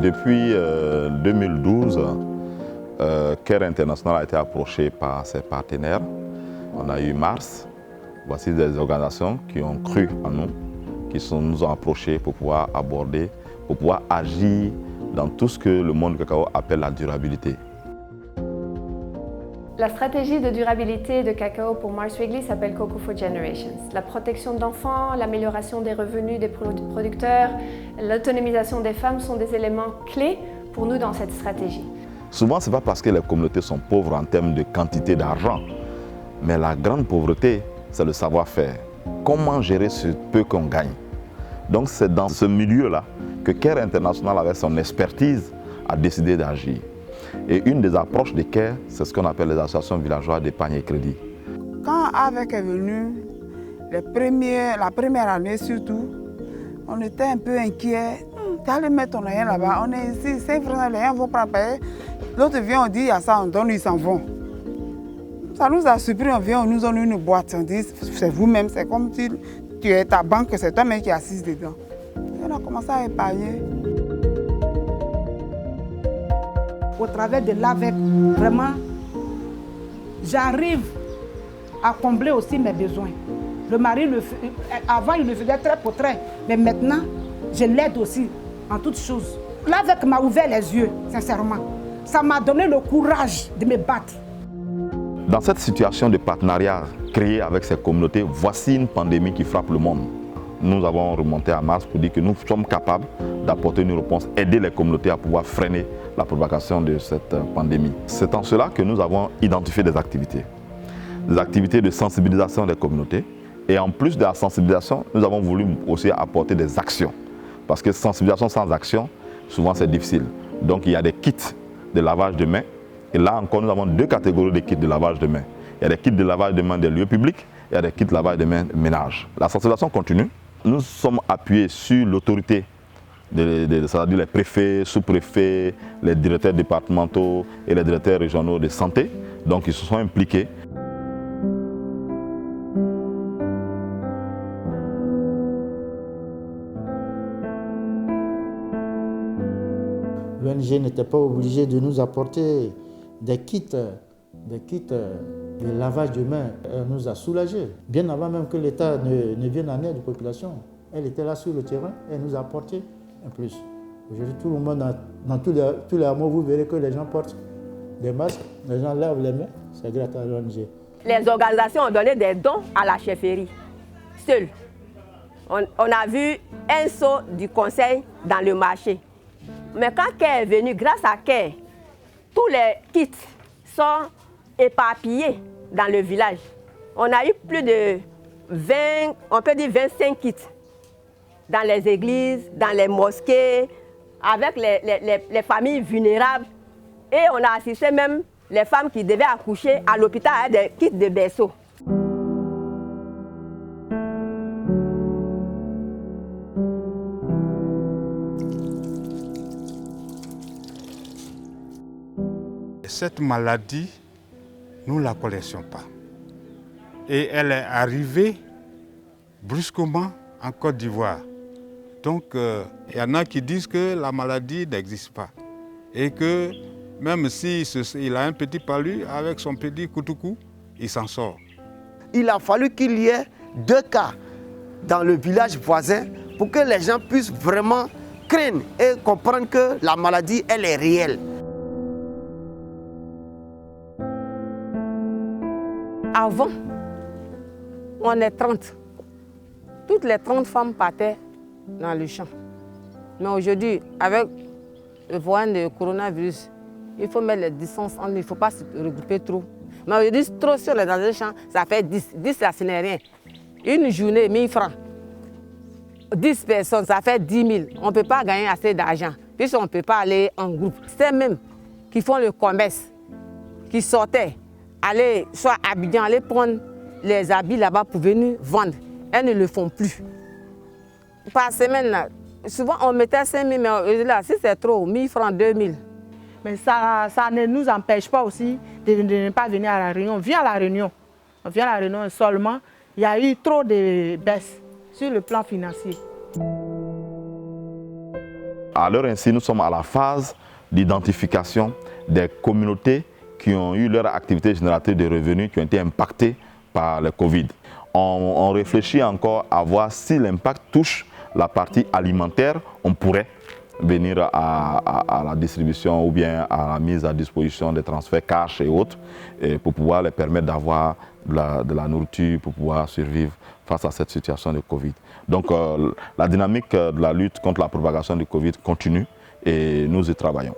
Depuis 2012, CARE International a été approché par ses partenaires. On a eu Mars. Voici des organisations qui ont cru en nous, qui nous ont approchés pour pouvoir aborder, pour pouvoir agir dans tout ce que le monde du cacao appelle la durabilité. La stratégie de durabilité de cacao pour Mars Wrigley s'appelle Cocoa for Generations. La protection d'enfants, l'amélioration des revenus des producteurs, l'autonomisation des femmes sont des éléments clés pour nous dans cette stratégie. Souvent, ce n'est pas parce que les communautés sont pauvres en termes de quantité d'argent, mais la grande pauvreté, c'est le savoir-faire. Comment gérer ce peu qu'on gagne? Donc c'est dans ce milieu-là que CARE International, avec son expertise, a décidé d'agir. Et une des approches de CARE, c'est ce qu'on appelle les associations villageoises d'épargne et crédit. Quand AVEC est venu, la première année surtout, on était un peu inquiets. Tu allais mettre ton rien là-bas, on est ici, 5 francs, les gens vont pas payer. L'autre vient, on dit, il y a ça, on donne, ils s'en vont. Ça nous a surpris, on vient, on nous donne une boîte, on dit, c'est vous-même, c'est comme si tu es ta banque, c'est toi-même qui es assise dedans. Et on a commencé à épargner. Au travers de l'AVEC, vraiment, j'arrive à combler aussi mes besoins. Le mari, avant, il le faisait très pour très, mais maintenant, je l'aide aussi en toutes choses. L'AVEC m'a ouvert les yeux, sincèrement. Ça m'a donné le courage de me battre. Dans cette situation de partenariat créé avec ces communautés, voici une pandémie qui frappe le monde. Nous avons remonté à Mars pour dire que nous sommes capables d'apporter une réponse, aider les communautés à pouvoir freiner la propagation de cette pandémie. C'est en cela que nous avons identifié des activités de sensibilisation des communautés. Et en plus de la sensibilisation, nous avons voulu aussi apporter des actions. Parce que sensibilisation sans action, souvent c'est difficile. Donc il y a des kits de lavage de mains. Et là encore, nous avons deux catégories de kits de lavage de mains. Il y a des kits de lavage de mains des lieux publics et il y a des kits de lavage de mains ménages. La sensibilisation continue. Nous sommes appuyés sur l'autorité, c'est-à-dire les préfets, sous-préfets, les directeurs départementaux et les directeurs régionaux de santé. Donc ils se sont impliqués. L'ONG n'était pas obligée de nous apporter des kits de lavage de mains. Elle nous a soulagés. Bien avant même que l'État ne vienne en aide aux populations, elle était là sur le terrain, elle nous a apporté un plus. Aujourd'hui, tout le monde, dans tous les hameaux, vous verrez que les gens portent des masques, les gens lavent les mains, c'est grâce à l'ONG. Les organisations ont donné des dons à la chefferie, seuls. On a vu un seau du conseil dans le marché. Mais quand CARE est venu, grâce à CARE, tous les kits sont éparpillés dans le village. On a eu plus de 20, on peut dire 25 kits dans les églises, dans les mosquées, avec les familles vulnérables. Et on a assisté même les femmes qui devaient accoucher à l'hôpital avec des kits de berceau. Cette maladie, nous ne la connaissions pas. Et elle est arrivée brusquement en Côte d'Ivoire. Donc, il y en a qui disent que la maladie n'existe pas. Et que même s'il a un petit palu, avec son petit koutoukou, il s'en sort. Il a fallu qu'il y ait 2 cas dans le village voisin pour que les gens puissent vraiment craindre et comprendre que la maladie, elle est réelle. Avant, on est 30. Toutes les 30 femmes partaient dans le champ. Mais aujourd'hui, avec le voyant du coronavirus, il faut mettre les distances entre, il ne faut pas se regrouper trop. Mais aujourd'hui, trop si on est dans un champ, ça fait 10. 10, ça, ce n'est rien. Une journée, 1000 francs. 10 personnes, ça fait 10 000. On ne peut pas gagner assez d'argent, puisqu'on ne peut pas aller en groupe. C'est même qui font le commerce, qui sortaient, aller soit à Abidjan, aller prendre les habits là-bas pour venir vendre. Elles ne le font plus. Par semaine, là, souvent on mettait 5 000, mais là, si c'est trop, 1 000 francs, 2 000. Mais ça ne nous empêche pas aussi de ne pas venir à la réunion. On vient à la réunion. On vient à la réunion seulement. Il y a eu trop de baisses sur le plan financier. à l'heure ainsi, nous sommes à la phase d'identification des communautés qui ont eu leur activité génératrice de revenus qui ont été impactées par le Covid. On réfléchit encore à voir si l'impact touche la partie alimentaire, on pourrait venir à la distribution ou bien à la mise à disposition des transferts cash et autres pour pouvoir les permettre d'avoir de la nourriture pour pouvoir survivre face à cette situation de Covid. Donc la dynamique de la lutte contre la propagation du Covid continue et nous y travaillons.